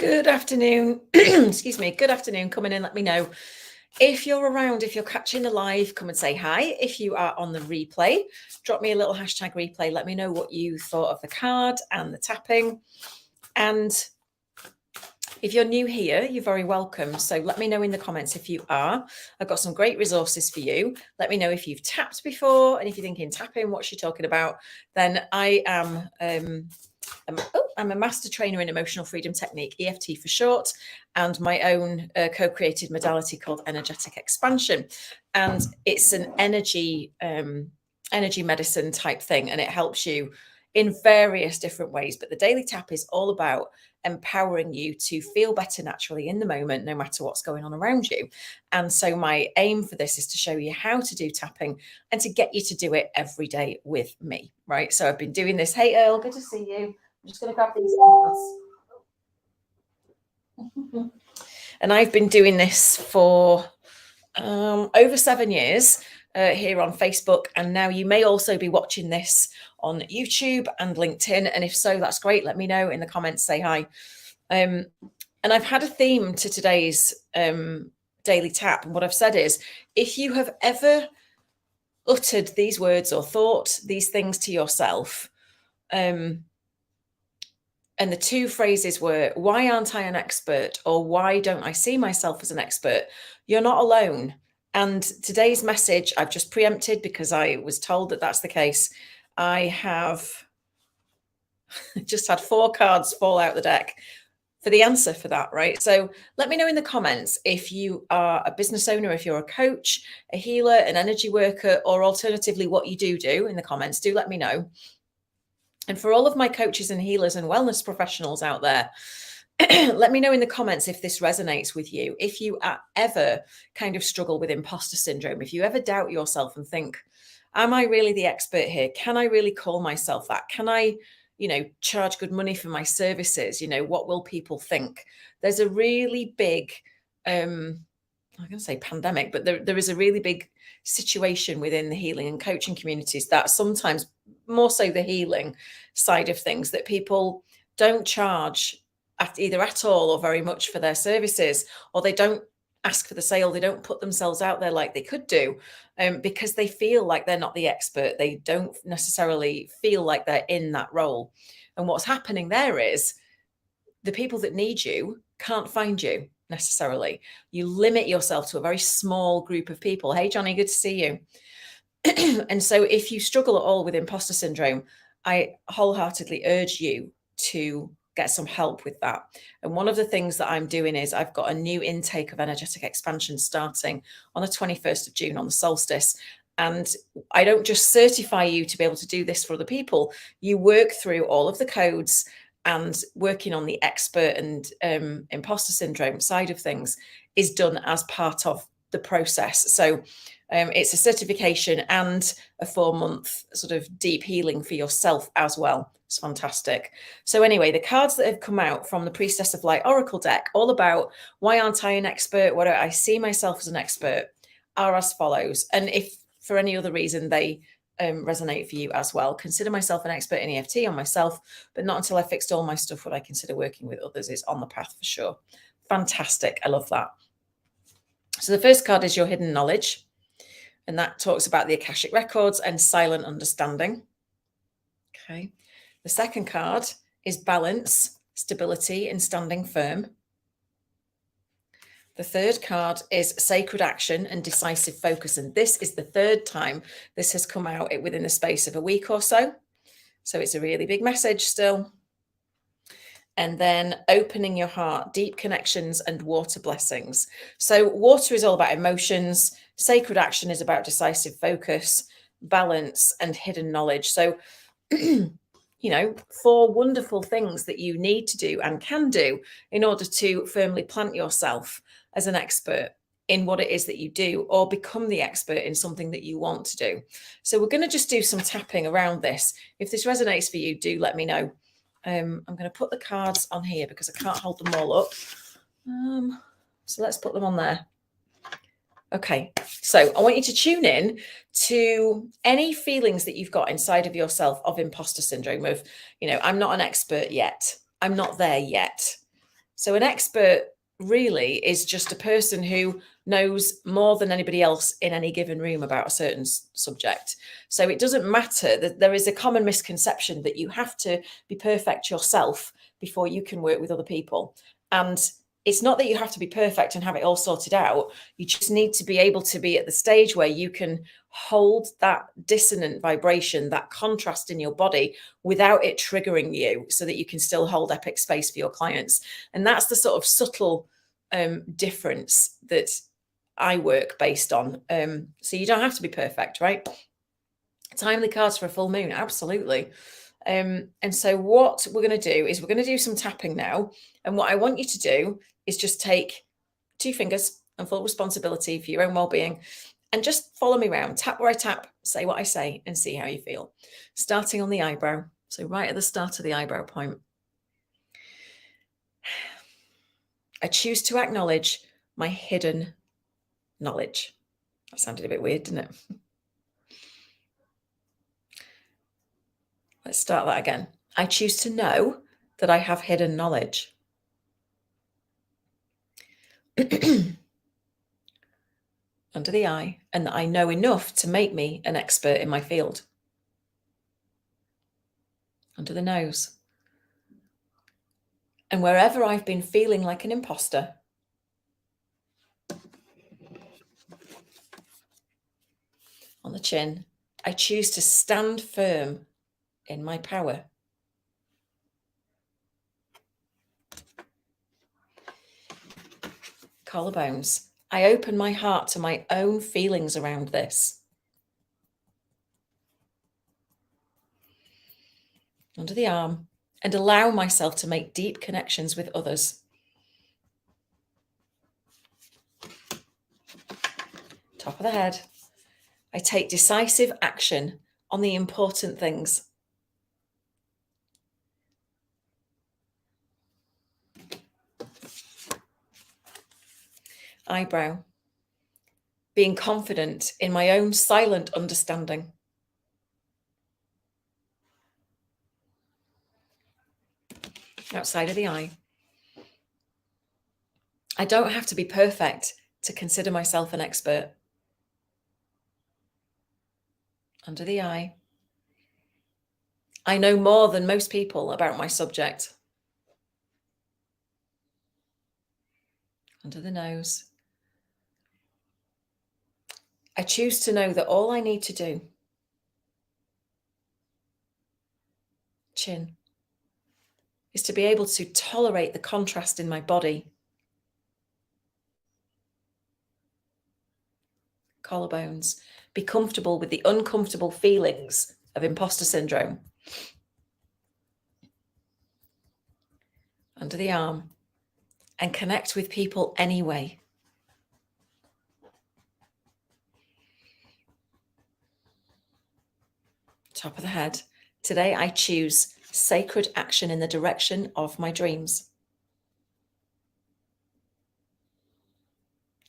Good afternoon. Excuse me. Good afternoon. Come in and let me know if you're around, if you're catching the live, come and say hi. If you are on the replay, drop me a little hashtag replay. Let me know what you thought of the card and the tapping. And if you're new here, you're very welcome. So let me know in the comments if you are. I've got some great resources for you. Let me know if you've tapped before, and if you're thinking tapping, what's she talking about? Then I am I'm a master trainer in emotional freedom technique, EFT for short, and my own co-created modality called energetic expansion. And it's an energy medicine type thing, and it helps you in various different ways. But the daily tap is all about empowering you to feel better naturally in the moment, no matter what's going on around you. And so my aim for this is to show you how to do tapping and to get you to do it every day with me, right? So I've been doing this. Hey, Earl, good to see you. I'm just going to grab these cards. And I've been doing this for over 7 years here on Facebook. And now you may also be watching this on YouTube and LinkedIn. And if so, that's great. Let me know in the comments, say hi. And I've had a theme to today's daily tap. And what I've said is, if you have ever uttered these words or thought these things to yourself, and the two phrases were, why aren't I an expert? Or why don't I see myself as an expert? You're not alone. And today's message, I've just preempted because I was told that that's the case. I have just had 4 cards fall out the deck for the answer for that, right? So let me know in the comments if you are a business owner, if you're a coach, a healer, an energy worker, or alternatively what you do in the comments. Do let me know. And for all of my coaches and healers and wellness professionals out there, let me know in the comments if this resonates with you. If you ever kind of struggle with imposter syndrome, if you ever doubt yourself and think, am I really the expert here? Can I really call myself that? Can I, charge good money for my services? What will people think? There's a really big, I'm going to say pandemic, but there is a really big situation within the healing and coaching communities that sometimes, more so the healing side of things, that people don't charge either at all or very much for their services, or they don't ask for the sale. They don't put themselves out there like they could do because they feel like they're not the expert. They don't necessarily feel like they're in that role. And what's happening there is the people that need you can't find you necessarily. You limit yourself to a very small group of people. Hey, Johnny, good to see you. And so if you struggle at all with imposter syndrome, I wholeheartedly urge you to get some help with that. And one of the things that I'm doing is I've got a new intake of energetic expansion starting on the 21st of June on the solstice. And I don't just certify you to be able to do this for other people. You work through all of the codes, and working on the expert and imposter syndrome side of things is done as part of the process. So it's a certification and a 4-month sort of deep healing for yourself as well. It's fantastic. So anyway, the cards that have come out from the Priestess of Light Oracle deck, all about why aren't I an expert? Why don't I see myself as an expert? Are as follows. And if for any other reason they resonate for you as well, consider myself an expert in EFT on myself, but not until I fixed all my stuff would I consider working with others. Is on the path for sure. Fantastic. I love that. So the first card is your hidden knowledge. And that talks about the Akashic records and silent understanding. Okay. The second card is balance, stability, and standing firm. The third card is sacred action and decisive focus. And this is the third time this has come out within the space of a week or so. So it's a really big message still. And then opening your heart, deep connections and water blessings. So water is all about emotions. Sacred action is about decisive focus, balance, and hidden knowledge. So, 4 wonderful things that you need to do and can do in order to firmly plant yourself as an expert in what it is that you do, or become the expert in something that you want to do. So we're going to just do some tapping around this. If this resonates for you, do let me know. I'm going to put the cards on here because I can't hold them all up. So let's put them on there. Okay, so I want you to tune in to any feelings that you've got inside of yourself of imposter syndrome, of, I'm not an expert yet. I'm not there yet. So an expert really is just a person who knows more than anybody else in any given room about a certain subject. So it doesn't matter that there is a common misconception that you have to be perfect yourself before you can work with other people. And it's not that you have to be perfect and have it all sorted out. You just need to be able to be at the stage where you can hold that dissonant vibration, that contrast in your body without it triggering you, so that you can still hold epic space for your clients. And that's the sort of subtle difference that I work based on. So you don't have to be perfect, right? Timely cards for a full moon, absolutely. And so what we're going to do is we're going to do some tapping now. And what I want you to do is just take 2 fingers and full responsibility for your own well-being, and just follow me around. Tap where I tap, say what I say, and see how you feel. Starting on the eyebrow. So right at the start of the eyebrow point. I choose to acknowledge my hidden knowledge. That sounded a bit weird, didn't it? Let's start that again. I choose to know that I have hidden knowledge. Under the eye, and that I know enough to make me an expert in my field. Under the nose. And wherever I've been feeling like an imposter, on the chin, I choose to stand firm in my power. Collarbones. I open my heart to my own feelings around this. Under the arm, and allow myself to make deep connections with others. Top of the head. I take decisive action on the important things. Eyebrow. Being confident in my own silent understanding. Outside of the eye. I don't have to be perfect to consider myself an expert. Under the eye. I know more than most people about my subject. Under the nose. I choose to know that all I need to do. Chin. Is to be able to tolerate the contrast in my body. Collarbones. Be comfortable with the uncomfortable feelings of imposter syndrome. Under the arm. And connect with people anyway. Top of the head. Today I choose sacred action in the direction of my dreams.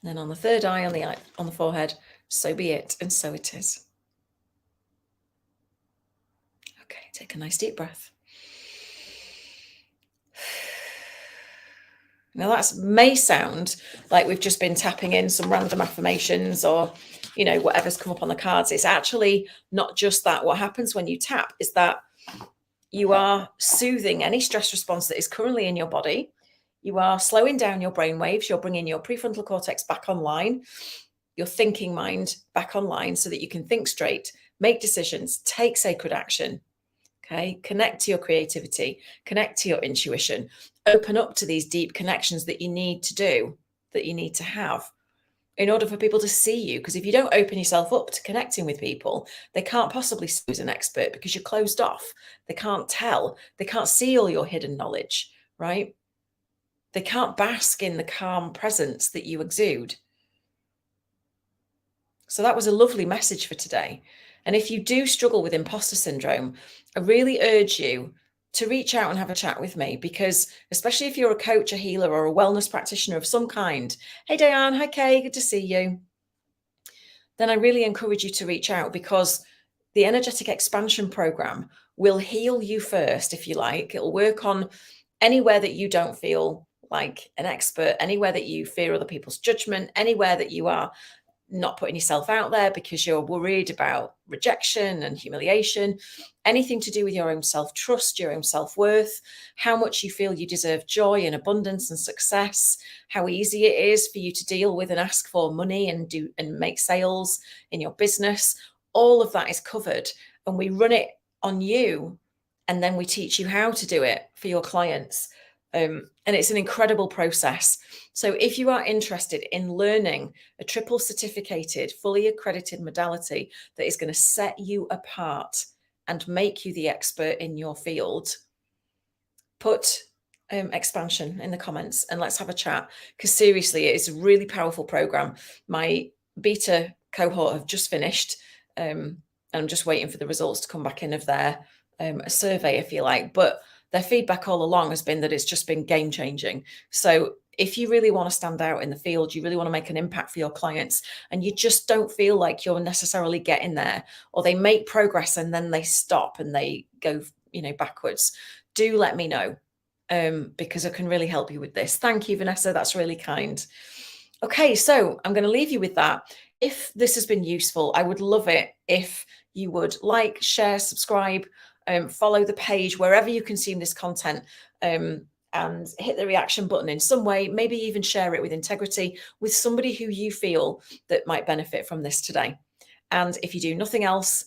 And then on the third eye, on the forehead, so be it, and so it is. Okay, take a nice deep breath. Now that may sound like we've just been tapping in some random affirmations or, whatever's come up on the cards. It's actually not just that. What happens when you tap is that you are soothing any stress response that is currently in your body. You are slowing down your brain waves. You're bringing your prefrontal cortex back online, your thinking mind back online, so that you can think straight, make decisions, take sacred action. Okay, connect to your creativity, connect to your intuition, open up to these deep connections that you need to do, that you need to have in order for people to see you. Because if you don't open yourself up to connecting with people, they can't possibly see you as an expert because you're closed off. They can't tell. They can't see all your hidden knowledge, right? They can't bask in the calm presence that you exude. So that was a lovely message for today. And if you do struggle with imposter syndrome, I really urge you to reach out and have a chat with me, because especially if you're a coach, a healer, or a wellness practitioner of some kind. Hey, Diane. Hi, Kay. Good to see you. Then I really encourage you to reach out, because the energetic expansion program will heal you first, if you like. It'll work on anywhere that you don't feel like an expert, anywhere that you fear other people's judgment, anywhere that you are not putting yourself out there because you're worried about rejection and humiliation, anything to do with your own self-trust, your own self-worth, how much you feel you deserve joy and abundance and success, how easy it is for you to deal with and ask for money and do and make sales in your business. All of that is covered, and we run it on you, and then we teach you how to do it for your clients. And it's an incredible process. So if you are interested in learning a triple certificated, fully accredited modality that is going to set you apart and make you the expert in your field, put expansion in the comments and let's have a chat, because seriously, it is a really powerful program. My beta cohort have just finished, and I'm just waiting for the results to come back in of their survey, if you like, but their feedback all along has been that it's just been game changing. So if you really want to stand out in the field, you really want to make an impact for your clients, and you just don't feel like you're necessarily getting there, or they make progress and then they stop and they go, backwards, do let me know, because I can really help you with this. Thank you, Vanessa. That's really kind. Okay, so I'm going to leave you with that. If this has been useful, I would love it if you would like, share, subscribe, follow the page wherever you consume this content, and hit the reaction button in some way, maybe even share it with integrity with somebody who you feel that might benefit from this today. And if you do nothing else,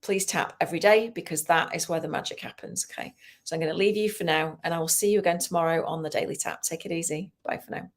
please tap every day, because that is where the magic happens. Okay, so I'm going to leave you for now, and I will see you again tomorrow on the Daily Tap. Take it easy. Bye for now.